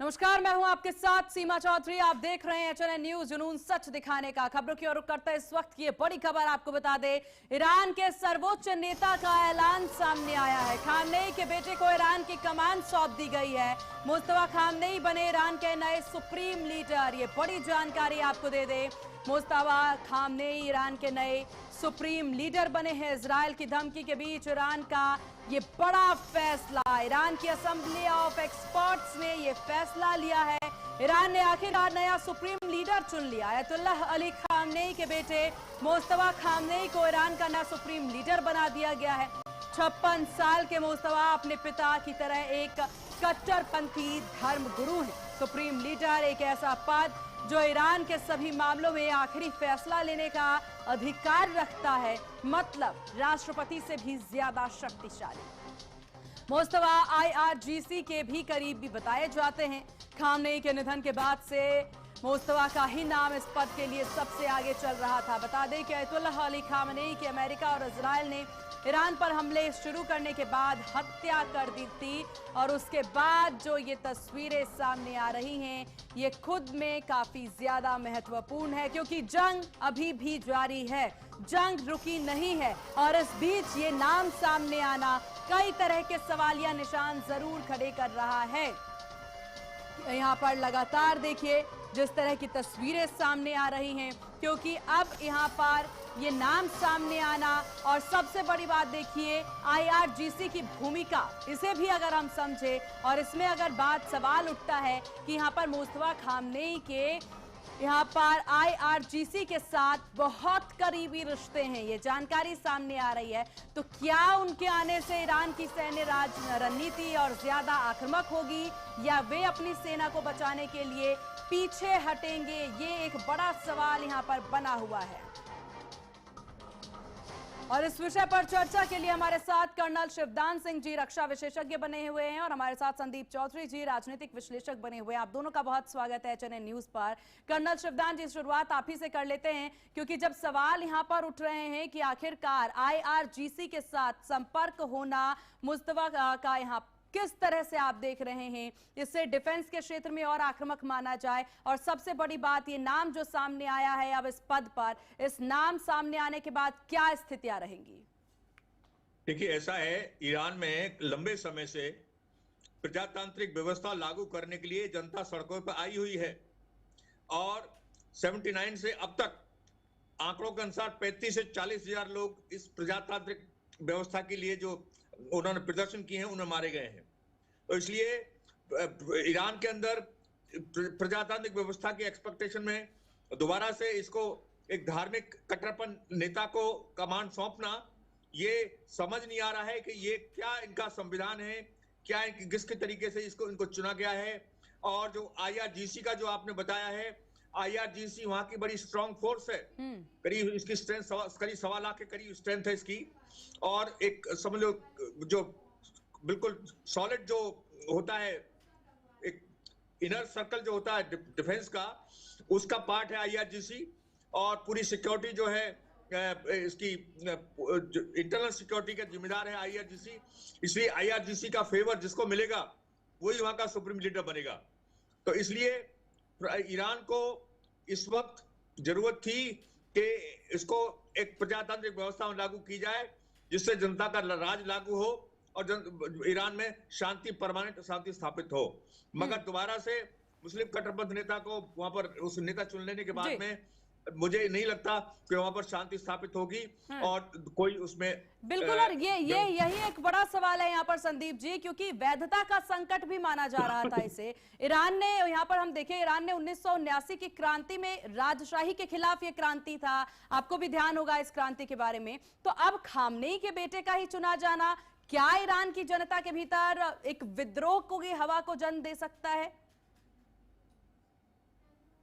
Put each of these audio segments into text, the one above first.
नमस्कार, मैं हूं आपके साथ सीमा चौधरी। आप देख रहे हैं एचएनएन न्यूज, जुनून सच दिखाने का। खबरों की ओर रुख करते इस वक्त की ये बड़ी खबर आपको बता दें, ईरान के सर्वोच्च नेता का ऐलान सामने आया है। खामनेई के बेटे को ईरान की कमान सौंप दी गई है। मुस्तफा खामनेई बने ईरान के नए सुप्रीम लीडर। ये बड़ी जानकारी आपको दे दें, मुस्तफा खामनेई ईरान के नए सुप्रीम लीडर बने हैं। इजराइल की धमकी के बीच ईरान का ये बड़ा फैसला, ईरान की असेंबली ऑफ एक्सपर्ट्स ने ये फैसला लिया है। ईरान ने आखिरकार नया सुप्रीम लीडर चुन लिया। अयतुल्लाह अली खामनेई के बेटे मुस्तफा खामनेई को ईरान का नया सुप्रीम लीडर बना दिया गया है। 56 साल के मुस्तफा अपने पिता की तरह एक कट्टरपंथी धर्म गुरु हैं। सुप्रीम लीडर एक ऐसा पद जो ईरान के सभी मामलों में आखिरी फैसला लेने का अधिकार रखता है, मतलब राष्ट्रपति से भी ज्यादा शक्तिशाली। मुस्तफा IRGC के भी करीबी बताए जाते हैं। खामनेई के निधन के बाद से मुस्तफा का ही नाम इस पद के लिए सबसे आगे चल रहा था। बता दें कि अयतुल्लाह अली खामनेई की अमेरिका और इजराइल ने ईरान पर हमले शुरू करने के बाद हत्या कर दी थी, और उसके बाद जो ये तस्वीरें सामने आ रही हैं, ये खुद में काफी ज्यादा महत्वपूर्ण है, क्योंकि जंग अभी भी जारी है, जंग रुकी नहीं है। और इस बीच ये नाम सामने आना कई तरह के सवालिया निशान जरूर खड़े कर रहा है। यहाँ पर लगातार देखिए जिस तरह की तस्वीरें सामने आ रही हैं, क्योंकि अब यहाँ पर ये नाम सामने आना, और सबसे बड़ी बात देखिए IRGC की भूमिका, इसे भी अगर हम समझे, और इसमें अगर सवाल उठता है कि यहाँ पर मुस्तफा खामनेई के यहाँ पर IRGC के साथ बहुत करीबी रिश्ते हैं, ये जानकारी सामने आ रही है। तो क्या उनके आने से ईरान की सैन्य रणनीति और ज्यादा आक्रामक होगी, या वे अपनी सेना को बचाने के लिए पीछे हटेंगे? ये एक बड़ा सवाल यहाँ पर बना हुआ है। और इस विषय पर चर्चा के लिए हमारे साथ कर्नल शिवदान सिंह जी रक्षा विशेषज्ञ बने हुए हैं, और हमारे साथ संदीप चौधरी जी राजनीतिक विश्लेषक बने हुए हैं। आप दोनों का बहुत स्वागत है एचएनएन न्यूज पर। कर्नल शिवदान जी, शुरुआत आप ही से कर लेते हैं, क्योंकि जब सवाल यहां पर उठ रहे हैं कि आखिरकार IRGC के साथ संपर्क होना मुस्तफा का यहाँ किस तरह से आप देख रहे हैं, इससे डिफेंस के क्षेत्र में और आक्रामक माना जाए, और सबसे बड़ी बात ये नाम जो सामने आया है अब इस पद पर, इस नाम सामने आने के बाद क्या स्थितियां रहेंगी? देखिए, ऐसा है, ईरान में लंबे समय से प्रजातांत्रिक व्यवस्था लागू करने के लिए जनता सड़कों पर आई हुई है, और 79 से अब तक आंकड़ों के अनुसार 35 से 40 हजार लोग इस प्रजातांत्रिक व्यवस्था के लिए जो उन्होंने प्रदर्शन किए हैं उन्हें मारे गए हैं। तो इसलिए ईरान के अंदर प्रजातांत्रिक व्यवस्था की एक्सपेक्टेशन में दोबारा से इसको एक धार्मिक कट्टरपन नेता को कमान सौंपना, ये समझ नहीं आ रहा है कि ये क्या इनका संविधान है, क्या किसके तरीके से इनको चुना गया है। और जो IRGC का जो आपने बताया है, IRGC वहां की बड़ी स्ट्रांग फोर्स है, करीब इसकी स्ट्रेंथ करीब 1.25 लाख के करीब स्ट्रेंथ है इसकी, और एक समझ लो जो बिल्कुल सॉलिड जो होता है, एक इनर सर्कल जो होता है डिफेंस का, उसका पार्ट है IRGC। और पूरी सिक्योरिटी जो है इसकी इंटरनल सिक्योरिटी का जिम्मेदार है IRGC। इसलिए IRGC का फेवर जिसको मिलेगा वही वहां का सुप्रीम लीडर बनेगा। तो इसलिए ईरान को इस वक्त जरूरत थी कि इसको एक प्रजातांत्रिक व्यवस्था में लागू की जाए, जिससे जनता का राज लागू हो और ईरान में शांति, परमानेंट शांति स्थापित हो। मगर दोबारा से मुस्लिम कट्टरपंथ नेता को वहां पर उस नेता चुन लेने के बाद में मुझे नहीं लगता कि वहां पर शांति स्थापित होगी और कोई उसमें बिल्कुल। और यही एक बड़ा सवाल है यहाँ पर संदीप जी, क्योंकि वैधता का संकट भी माना जा रहा था इसे। ईरान ने, यहाँ पर हम देखें, ईरान ने 1979 की क्रांति में राजशाही के खिलाफ ये क्रांति था, आपको भी ध्यान होगा इस क्रांति के बारे में। तो अब खामनेई के बेटे का ही चुना जाना क्या ईरान की जनता के भीतर एक विद्रोह को, हवा को जन्म दे सकता है?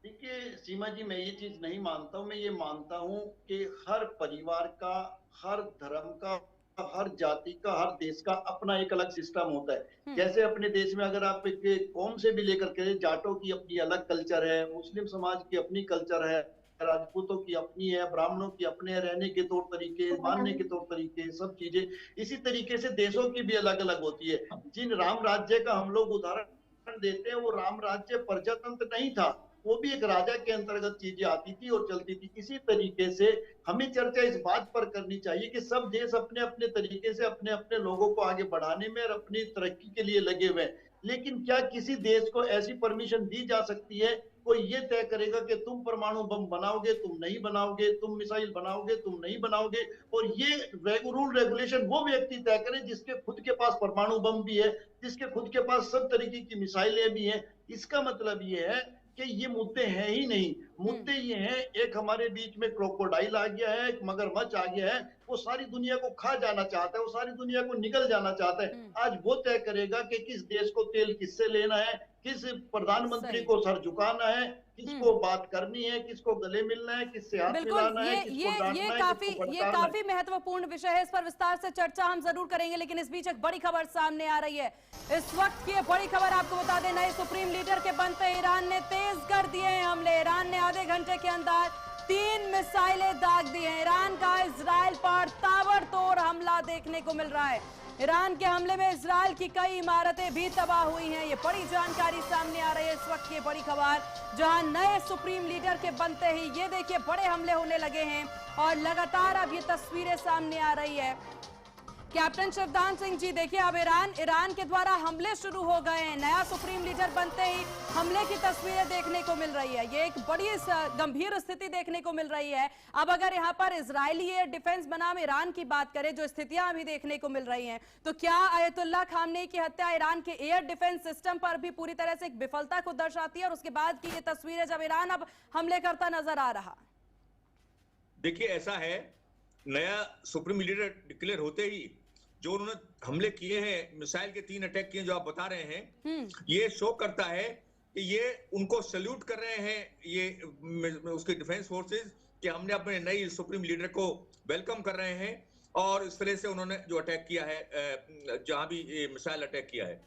देखिए सीमा जी, मैं ये चीज नहीं मानता हूं। मैं ये मानता हूं कि हर परिवार का, हर धर्म का, हर जाति का, हर देश का अपना एक अलग सिस्टम होता है। जैसे अपने देश में अगर आप एक कौम से भी लेकर के, जाटों की अपनी अलग कल्चर है, मुस्लिम समाज की अपनी कल्चर है, राजपूतों की अपनी है, ब्राह्मणों की अपने रहने के तौर तरीके, मानने के तौर तरीके, सब चीजें। इसी तरीके से देशों की भी अलग अलग होती है। जिन राम राज्य का हम लोग उदाहरण उदाहरण देते हैं, वो राम राज्य प्रजातंत्र नहीं था, वो भी एक राजा के अंतर्गत चीजें आती थी और चलती थी। इसी तरीके से हमें चर्चा इस बात पर करनी चाहिए कि सब देश अपने अपने तरीके से अपने अपने लोगों को आगे बढ़ाने में और अपनी तरक्की के लिए लगे हुए हैं, लेकिन क्या किसी देश को ऐसी परमिशन दी जा सकती है, कोई ये तय करेगा कि तुम परमाणु बम बनाओगे, तुम नहीं बनाओगे, तुम मिसाइल बनाओगे, तुम नहीं बनाओगे, और ये रूल रेगुलेशन वो व्यक्ति तय करे जिसके खुद के पास परमाणु बम भी है, जिसके खुद के पास सब तरीके की मिसाइलें भी हैं। इसका मतलब ये है कि ये मुद्दे हैं ही नहीं। मुद्दे ये हैं, एक हमारे बीच में क्रोकोडाइल आ गया है, एक मगरमच्छ आ गया है, वो सारी दुनिया को खा जाना चाहता है, वो सारी दुनिया को निगल जाना चाहता है। आज वो तय करेगा कि किस देश को तेल किससे लेना है, किस प्रधानमंत्री को सर झुकाना है, किसको बात करनी है, किसको गले मिलना है, किससे हाथ मिलाना है, किसको डांटना है, किसको फटकारना है। काफी महत्वपूर्ण विषय है, इस पर विस्तार से चर्चा हम जरूर करेंगे, लेकिन इस बीच एक बड़ी खबर सामने आ रही है। इस वक्त की बड़ी खबर आपको बता दें, नए सुप्रीम लीडर के बनते ईरान ने तेज कर दिए हैं हमले। ईरान ने आधे घंटे के अंदर 3 मिसाइलें दाग दी हैं। ईरान का इजराइल पर ताबड़तोड़ हमला देखने को मिल रहा है। ईरान के हमले में इजराइल की कई इमारतें भी तबाह हुई हैं। ये बड़ी जानकारी सामने आ रही है इस वक्त की बड़ी खबर, जहां नए सुप्रीम लीडर के बनते ही ये देखिए बड़े हमले होने लगे हैं और लगातार अब ये तस्वीरें सामने आ रही है। कैप्टन शिवदान सिंह जी, देखिए अब ईरान के द्वारा हमले शुरू हो गए हैं। नया सुप्रीम लीडर बनते ही हमले की तस्वीरें देखने को मिल रही है। ये एक बड़ी गंभीर स्थिति देखने को मिल रही है। अब अगर यहाँ पर इजरायली एयर डिफेंस बनाम ईरान की बात करें, जो स्थितियां अभी देखने को मिल रही हैं, तो क्या आयतुल्लाह खामनेई की हत्या ईरान के एयर डिफेंस सिस्टम पर भी पूरी तरह से एक विफलता को दर्शाती है, और उसके बाद की ये तस्वीरें जब ईरान अब हमले करता नजर आ रहा? देखिए ऐसा है, नया सुप्रीम लीडर डिक्लेयर होते ही जो उन्होंने हमले किए हैं, मिसाइल के 3 अटैक किए जो आप बता रहे हैं, ये शो करता है कि ये उनको सल्यूट कर रहे हैं, ये उसके डिफेंस फोर्सेस, कि हमने अपने नई सुप्रीम लीडर को वेलकम कर रहे हैं। और इस तरह से उन्होंने जो अटैक किया है, जहां भी ये मिसाइल अटैक किया है,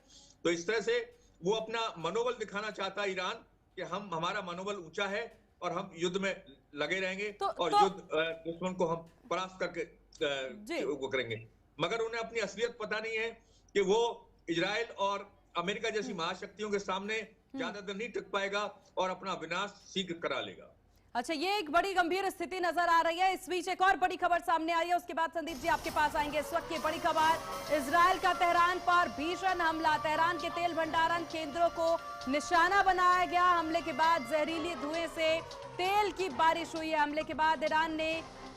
तो इस तरह से वो अपना मनोबल दिखाना चाहता है ईरान कि हमारा मनोबल ऊंचा है और हम युद्ध में लगे रहेंगे और युद्ध दुश्मन को हम परास्त करके वो करेंगे। मगर उन्हें अपनी असलियत पता नहीं है कि वो इजराइल और अमेरिका जैसी महाशक्तियों के सामने ज्यादा देर नहीं टिक पाएगा और अपना विनाश शीघ्र करा लेगा। अच्छा, ये एक बड़ी गंभीर स्थिति नजर आ रही है। इस बीच एक और बड़ी खबर सामने आ रही है, उसके बाद संदीप जी आपके पास आएंगे। इस वक्त की बड़ी खबर, इजराइल का तेहरान पर भीषण हमला। तेहरान के तेल भंडारण केंद्रों को निशाना बनाया गया। हमले के बाद जहरीली धुएं से तेल की बारिश हुई है। हमले के बाद ईरान ने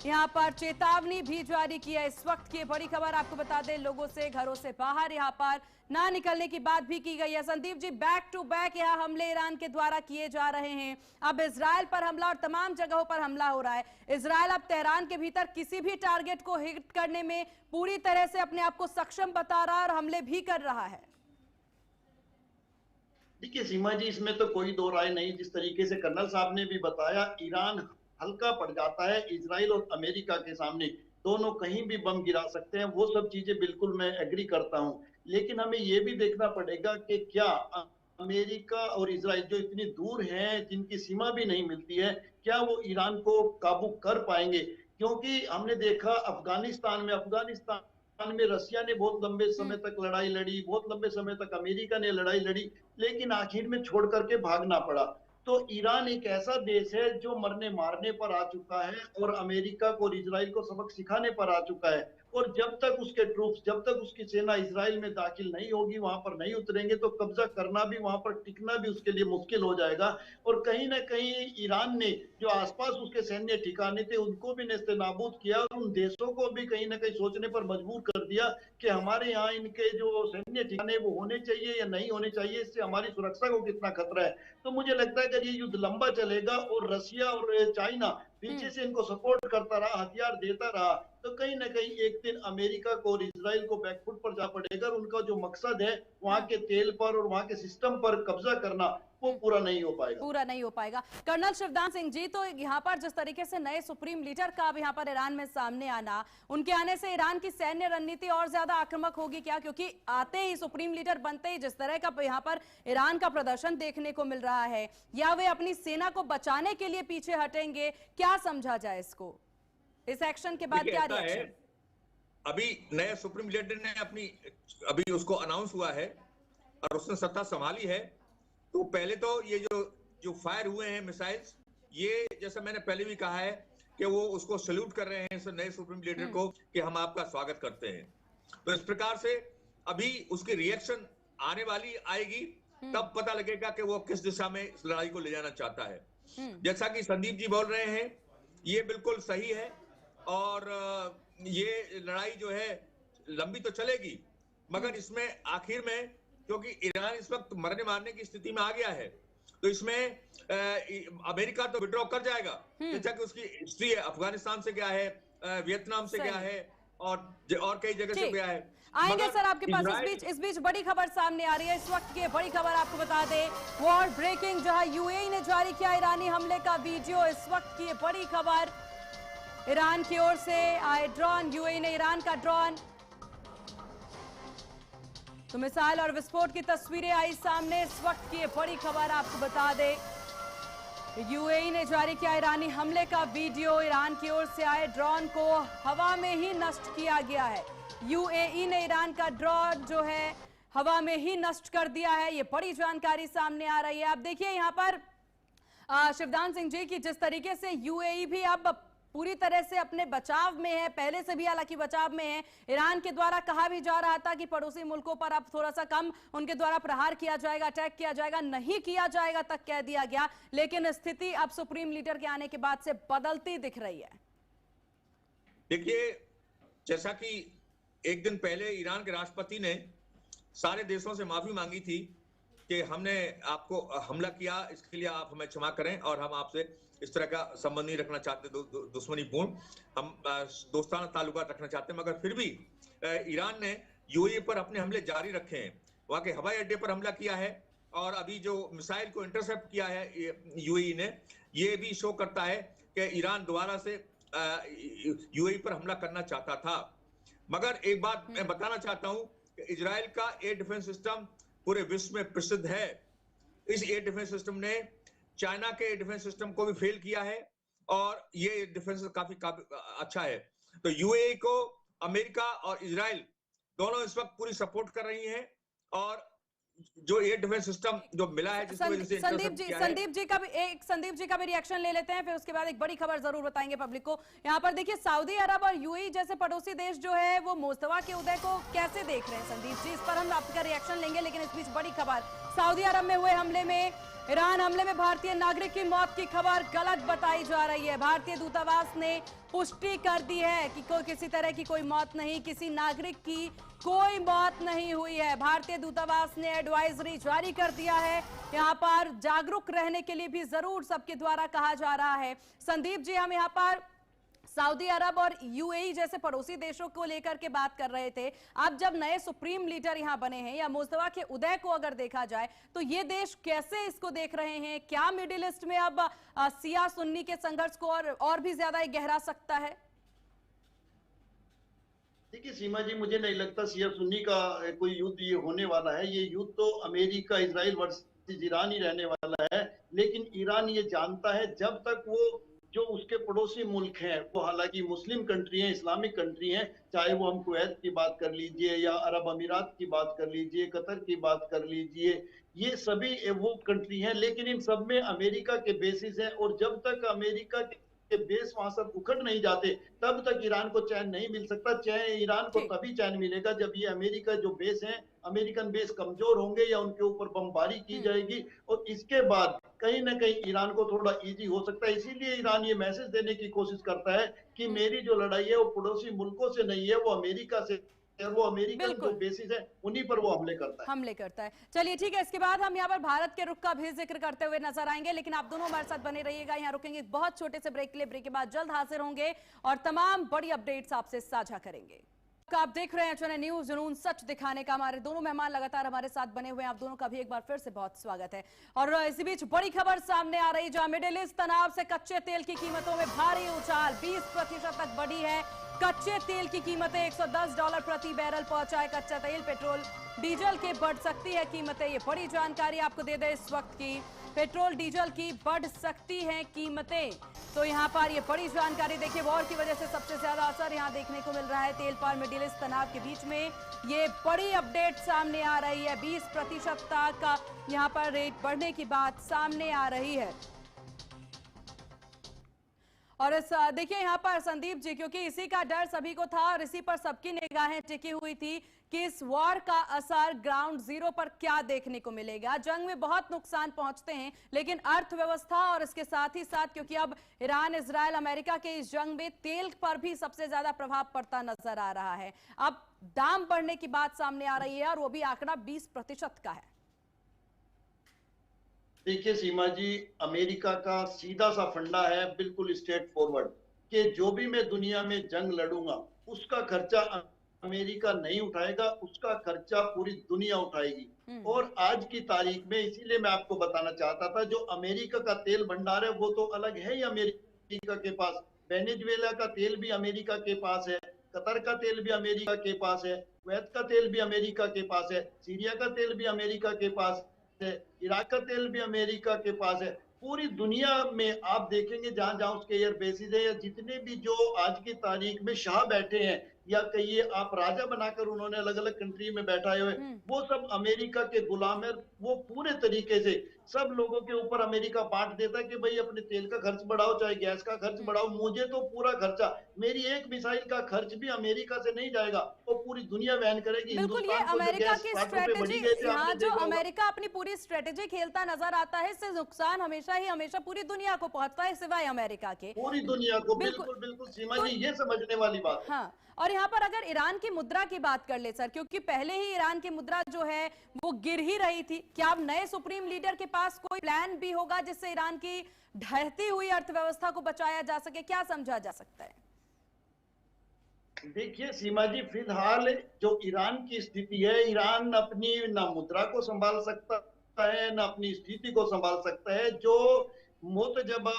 यहाँ पर चेतावनी भी जारी की है। इस वक्त की बड़ी खबर आपको बता दें, लोगों से घरों से बाहर यहाँ पर ना निकलने की बात भी की गई है। Sandeep ji, back to back यहाँ हमले ईरान के द्वारा किए जा रहे हैं। अब इजराइल पर हमला और तमाम जगहों पर हमला हो रहा है। इजराइल अब तेहरान के भीतर किसी भी टारगेट को हिट करने में पूरी तरह से अपने आप को सक्षम बता रहा है और हमले भी कर रहा है। देखिए सीमा जी, इसमें तो कोई दो राय नहीं। जिस तरीके से कर्नल साहब ने भी बताया, ईरान हल्का पड़ जाता है इजराइल और अमेरिका के सामने। दोनों कहीं भी बम गिरा सकते हैं, वो सब चीजें बिल्कुल मैं एग्री करता हूं। लेकिन हमें ये भी देखना पड़ेगा कि क्या अमेरिका और इजराइल जो इतनी दूर हैं, जिनकी सीमा भी नहीं मिलती है, क्या वो ईरान को काबू कर पाएंगे? क्योंकि हमने देखा अफगानिस्तान में रसिया ने बहुत लंबे समय तक लड़ाई लड़ी, बहुत लंबे समय तक अमेरिका ने लड़ाई लड़ी, लेकिन आखिर में छोड़ करके भागना पड़ा। तो ईरान एक ऐसा देश है जो मरने मारने पर आ चुका है और अमेरिका को और इजराइल को सबक सिखाने पर आ चुका है। और जब तक उसके ट्रूप्स, जब तक उसकी सेना इजराइल में दाखिल नहीं होगी, वहां पर नहीं उतरेंगे, तो कब्जा करना भी, वहां पर टिकना भी उसके लिए मुश्किल हो जाएगा। और कहीं ना कहीं ईरान ने जो आसपास उसके सैन्य ठिकाने थे उनको भी नेस्तनाबूद किया और उन देशों को भी कहीं ना कहीं सोचने पर मजबूर कर दिया कि हमारे यहाँ इनके जो सैन्य ठिकाने वो होने चाहिए या नहीं होने चाहिए, इससे हमारी सुरक्षा को कितना खतरा है। तो मुझे लगता है कि ये युद्ध लंबा चलेगा और रसिया और चाइना पीछे से इनको सपोर्ट करता रहा, हथियार देता रहा, तो कहीं ना कहीं एक दिन अमेरिका को और इजराइल को बैकफुट पर जा पड़ेगा। उनका जो मकसद है वहां के तेल पर और वहां के सिस्टम पर कब्जा करना, वो पूरा नहीं हो पाएगा। कर्नल शिवदान सिंह जी, तो यहाँ पर जिस तरीके से नए सुप्रीम लीडर का अब यहाँ पर ईरान में सामने आना, उनके आने से ईरान की सैन्य रणनीति और ज्यादा आक्रामक होगी क्या? क्योंकि आते ही सुप्रीम लीडर बनते ही जिस तरह का यहाँ पर ईरान का प्रदर्शन देखने को मिल रहा है, या वे अपनी सेना को बचाने के लिए पीछे हटेंगे, क्या समझा जाए इसको? इस एक्शन के बाद क्या रिएक्शन? अभी नया सुप्रीम लीडर ने अभी उसको अनाउंस हुआ है और उसने सत्ता संभाली है, तो पहले तो ये जो फायर हुए हैं मिसाइल्स, ये जैसा मैंने पहले भी कहा है कि वो उसको सल्यूट कर रहे हैं इस नए सुप्रीम लीडर को कि हम आपका स्वागत करते हैं। तो इस प्रकार से अभी उसकी रिएक्शन आने वाली आएगी, तब पता लगेगा कि वो किस दिशा में इस लड़ाई को ले जाना चाहता है। जैसा कि संदीप जी बोल रहे हैं, ये बिल्कुल सही है, और ये लड़ाई जो है लंबी तो चलेगी, मगर इसमें आखिर में, क्योंकि ईरान इस वक्त मरने मारने की स्थिति में आ गया है, तो इसमें अमेरिका तो विड्रॉ कर जाएगा, जैसा कि उसकी हिस्ट्री है, अफगानिस्तान से गया है, वियतनाम से गया है, और कई जगह से गया है। आएंगे सर आपके पास। इस बीच बड़ी खबर सामने आ रही है। इस वक्त की बड़ी खबर आपको बता दें, वॉर ब्रेकिंग, जहां यूएई ने जारी किया ईरानी हमले का वीडियो। इस वक्त की बड़ी खबर, ईरान की ओर से आए ड्रोन, यूएई ने ईरान का ड्रोन, तो मिसाइल और विस्फोट की तस्वीरें आई सामने। इस वक्त की बड़ी खबर आपको बता दें, यूएई ने जारी किया ईरानी हमले का वीडियो। ईरान की ओर से आए ड्रोन को हवा में ही नष्ट किया गया है। यूएई ने ईरान का ड्रोन जो है हवा में ही नष्ट कर दिया है। ये बड़ी जानकारी सामने आ रही है। आप देखिए यहाँ पर शिवदान सिंह जी की जिस तरीके से यूएई भी अब पूरी तरह से अपने बचाव में है, पहले से भी हालांकि बचाव में है। ईरान के द्वारा कहा भी जा रहा था कि पड़ोसी मुल्कों पर अब थोड़ा सा कम उनके द्वारा प्रहार किया जाएगा, अटैक किया जाएगा, नहीं किया जाएगा तक कह दिया गया, लेकिन स्थिति अब सुप्रीम लीडर के आने के बाद से बदलती दिख रही है। देखिए, जैसा कि एक दिन पहले ईरान के राष्ट्रपति ने सारे देशों से माफी मांगी थी कि हमने आपको हमला किया, इसके लिए आप हमें क्षमा करें, और हम आपसे इस तरह का संबंध नहीं रखना चाहते, दुश्मनीपूर्ण, हम दोस्ताना ताल्लुकात रखना चाहते हैं। मगर फिर भी ईरान ने यूएई पर अपने हमले जारी रखे हैं। वहां के हवाई अड्डे पर हमला किया है, और अभी जो मिसाइल को इंटरसेप्ट किया है यूएई ने, ये भी शो करता है कि ईरान दोबारा से यूएई पर हमला करना चाहता था। मगर एक बात मैं बताना चाहता हूं कि इजराइल का एयर डिफेंस सिस्टम पूरे विश्व में प्रसिद्ध है। इस एयर डिफेंस सिस्टम ने चाइना के एयर डिफेंस सिस्टम को भी फेल किया है, और ये डिफेंस काफी अच्छा है। तो यूएई को अमेरिका और इजराइल दोनों इस वक्त पूरी सपोर्ट कर रही हैं, और जो एयर डिफेंस सिस्टम जो मिला है, जिसकी वजह से संदीप जी का भी रिएक्शन ले लेते हैं, फिर उसके बाद एक बड़ी खबर जरूर बताएंगे पब्लिक को। यहाँ पर देखिए, सऊदी अरब और यूएई जैसे पड़ोसी देश जो है वो मोस्तफा के उदय को कैसे देख रहे हैं संदीप जी, इस पर हम आपका रिएक्शन लेंगे। लेकिन इस बीच बड़ी खबर, सऊदी अरब में हुए हमले में, ईरान हमले में भारतीय नागरिक की मौत की खबर गलत बताई जा रही है। भारतीय दूतावास ने पुष्टि कर दी है कि कोई किसी तरह की कोई मौत नहीं, किसी नागरिक की कोई मौत नहीं हुई है। भारतीय दूतावास ने एडवाइजरी जारी कर दिया है। यहाँ पर जागरूक रहने के लिए भी जरूर सबके द्वारा कहा जा रहा है। संदीप जी, हम यहाँ पर सऊदी अरब और यूएई जैसे पड़ोसी देशों को लेकर के बात कर रहे थे। अब जब नए सुप्रीम लीडर यहां बने हैं, या मुस्तफा के उदय को अगर देखा जाए, तो ये देश कैसे इसको देख रहे हैं? क्या मिडिल ईस्ट में अब शिया सुन्नी के संघर्ष को और भी ज्यादा गहरा सकता है? देखिए सीमा जी, मुझे नहीं लगता शिया सुन्नी का कोई युद्ध ये होने वाला है। ये युद्ध तो अमेरिका इजराइल वर्सेस ईरान ही रहने वाला है। लेकिन ईरान ये जानता है, जब तक वो जो उसके पड़ोसी मुल्क हैं, वो हालांकि मुस्लिम कंट्री हैं, इस्लामिक कंट्री हैं, चाहे वो हम कुवैत की बात कर लीजिए, या अरब अमीरात की बात कर लीजिए, कतर की बात कर लीजिए, ये सभी वो कंट्री हैं। लेकिन इन सब में अमेरिका के बेसिस हैं, और जब तक अमेरिका के बेस वहां सब उखड़ नहीं जाते, तब तक ईरान को चैन नहीं मिल सकता। ईरान को तभी चैन मिलेगा जब ये अमेरिका जो बेस है, अमेरिकन बेस कमजोर होंगे, या उनके ऊपर बमबारी की जाएगी, और इसके बाद कहीं ना कहीं ईरान को थोड़ा इजी हो सकता है। इसीलिए ईरान ये मैसेज देने की कोशिश करता है कि मेरी जो लड़ाई है वो पड़ोसी मुल्कों से नहीं है, वो अमेरिका से, वो अमेरिकन जो बेसिस है उन्हीं पर वो हमले करता है। चलिए ठीक है, इसके बाद हम यहाँ पर भारत के रुख का भी जिक्र करते हुए नजर आएंगे, लेकिन आप दोनों हमारे साथ बने रहिएगा। यहाँ रुकेंगे बहुत छोटे से ब्रेक के लिए, ब्रेक के बाद जल्द हाजिर होंगे और तमाम बड़ी अपडेट्स आपसे साझा करेंगे। आप देख रहे हैं चैनल न्यूज़, जुनून सच दिखाने का। हमारे दोनों मेहमान लगातार हमारे साथ बने हुए हैं, आप दोनों का भी एक बार फिर से बहुत स्वागत है। और इसी बीच बड़ी खबर सामने आ रही, जहां मिडिल ईस्ट तनाव से कच्चे तेल की कीमतों में भारी उछाल, 20% तक बढ़ी है। कच्चे तेल की कीमतें $110 प्रति बैरल पहुंचा है कच्चा तेल। पेट्रोल डीजल के बढ़ सकती है कीमतें, ये बड़ी जानकारी आपको दे दें इस वक्त की। पेट्रोल डीजल की बढ़ सकती हैं कीमतें। तो यहाँ पर ये बड़ी जानकारी देखिए, वॉर की वजह से सबसे ज्यादा असर यहाँ देखने को मिल रहा है तेल पर मिडिल ईस्ट तनाव के बीच में। ये बड़ी अपडेट सामने आ रही है, 20% तक यहाँ पर रेट बढ़ने की बात सामने आ रही है। और इस देखिए यहाँ पर संदीप जी, क्योंकि इसी का डर सभी को था और इसी पर सबकी निगाहें टिकी हुई थी कि इस वॉर का असर ग्राउंड जीरो पर क्या देखने को मिलेगा। जंग में बहुत नुकसान पहुंचते हैं, लेकिन अर्थव्यवस्था और इसके साथ ही साथ, क्योंकि अब ईरान, इजराइल, अमेरिका के इस जंग में तेल पर भी सबसे ज्यादा प्रभाव पड़ता नजर आ रहा है। अब दाम बढ़ने की बात सामने आ रही है और वो भी आंकड़ा 20% का है। देखिए सीमा जी, अमेरिका का सीधा सा फंडा है, बिल्कुल स्ट्रेट फॉरवर्ड, कि जो भी मैं दुनिया में जंग लड़ूंगा उसका खर्चा अमेरिका नहीं उठाएगा, उसका खर्चा पूरी दुनिया उठाएगी। और आज की तारीख में, इसीलिए मैं आपको बताना चाहता था, जो अमेरिका का तेल भंडार है वो तो अलग है ही अमेरिका के पास। वेनेजुएला का तेल भी अमेरिका के पास है, कतर का तेल भी अमेरिका के पास है, कुवैत का तेल भी अमेरिका के पास है, सीरिया का तेल भी अमेरिका के पास है, इराक का तेल भी अमेरिका के पास है। पूरी दुनिया में आप देखेंगे जहां जहां उसके एयर बेसिस है, या जितने भी जो आज की तारीख में शाह बैठे हैं, या कहिए आप राजा बनाकर उन्होंने अलग अलग कंट्री में बैठाए हुए, वो सब अमेरिका के गुलाम है। वो पूरे तरीके से सब लोगों के ऊपर अमेरिका बांट देता है कि भाई अपने तेल का खर्च बढ़ाओ, चाहे गैस का खर्च बढ़ाओ, मुझे तो पूरा खर्चा, मेरी एक मिसाइल का खर्च भी अमेरिका से नहीं जाएगा, वो पूरी दुनिया बैन करेगी। बिल्कुल, ये अमेरिका की स्ट्रेटेजी, यहाँ जो अमेरिका अपनी पूरी स्ट्रेटेजी खेलता नजर आता है, इससे नुकसान हमेशा पूरी दुनिया को पहुंचता है, सिवाय अमेरिका के। पूरी दुनिया को, बिल्कुल बिल्कुल सीमा जी, ये समझने वाली बात है। हाँ, और यहाँ पर अगर ईरान की मुद्रा की बात कर ले सर, क्योंकि पहले ही ईरान की मुद्रा जो है वो गिर ही रही थी, क्या अब नए सुप्रीम लीडर के पास कोई प्लान भी होगा जिससे ईरान की ढहती हुई अर्थव्यवस्था को बचाया जा सके? क्या समझा जा सकता है? देखिए सीमा जी, फिलहाल जो ईरान की स्थिति है, ईरान अपनी ना मुद्रा को संभाल सकता है, ना अपनी स्थिति को संभाल सकता है। जो मोतजबा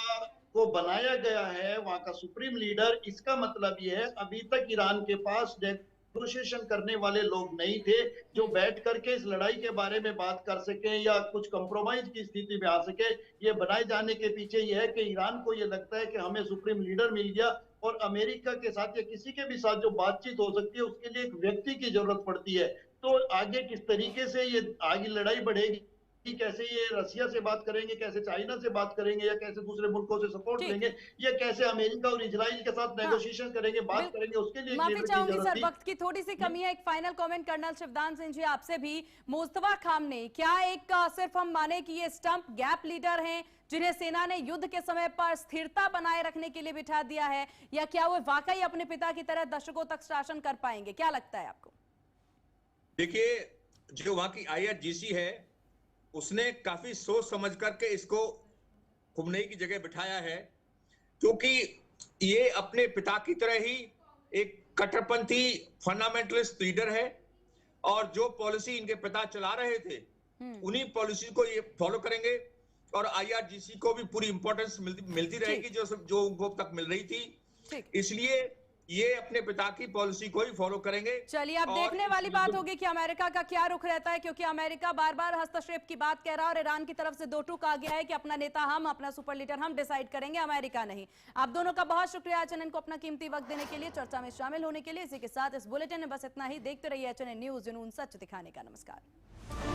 को बनाया गया है वहां का सुप्रीम लीडर, इसका मतलब ये है अभी तक ईरान के पास नेगोशिएशन करने वाले लोग नहीं थे जो बैठ करके इस लड़ाई के बारे में बात कर सके या कुछ कंप्रोमाइज की स्थिति में आ सके। ये बनाए जाने के पीछे ये है कि ईरान को ये लगता है कि हमें सुप्रीम लीडर मिल गया और अमेरिका के साथ या किसी के भी साथ जो बातचीत हो सकती है उसके लिए एक व्यक्ति की जरूरत पड़ती है। तो आगे किस तरीके से ये आगे लड़ाई बढ़ेगी, कि कैसे ये रसिया से बात करेंगे, कैसे चाइना से बात करेंगे, या कैसे दूसरे मुल्कों से सपोर्ट लेंगे, या कैसे अमेरिका और इजराइल के साथ नेगोशिएशन करेंगे, बात करेंगे, उसके लिए माफी चाहूंगी सर, वक्त की थोड़ी सी कमी है। एक final comment colonel Shivdan Singh ji आपसे भी, मुस्तफा खामनेई क्या एक सिर्फ हम माने कि ये स्टंप गैप लीडर हैं जिन्हें सेना ने युद्ध के समय पर स्थिरता बनाए रखने के लिए बिठा दिया है, या क्या वो वाकई अपने पिता की तरह दशकों तक शासन कर पाएंगे? क्या लगता है आपको? देखिए, जो वहां की IRGC है उसने काफी सोच समझ करके इसको खुमनेई की जगह बिठाया है, क्योंकि ये अपने पिता की तरह ही एक कट्टरपंथी फंडामेंटलिस्ट लीडर है और जो पॉलिसी इनके पिता चला रहे थे उन्हीं पॉलिसी को ये फॉलो करेंगे और IRGC को भी पूरी इंपॉर्टेंस मिलती रहेगी जो उनको अब तक मिल रही थी। इसलिए ये अपने पिता की पॉलिसी को ही फॉलो करेंगे। चलिए, अब देखने वाली बात होगी कि अमेरिका का क्या रुख रहता है, क्योंकि अमेरिका बार बार हस्तक्षेप की बात कह रहा है और ईरान की तरफ से दो टूक आ गया है कि अपना नेता हम, अपना सुपर लीडर हम डिसाइड करेंगे, अमेरिका नहीं। आप दोनों का बहुत शुक्रिया HNN को अपना कीमती वक्त देने के लिए, चर्चा में शामिल होने के लिए। इसी के साथ इस बुलेटिन में बस इतना ही। देखते रहिए HNN न्यूज, जुनून सच दिखाने का। नमस्कार।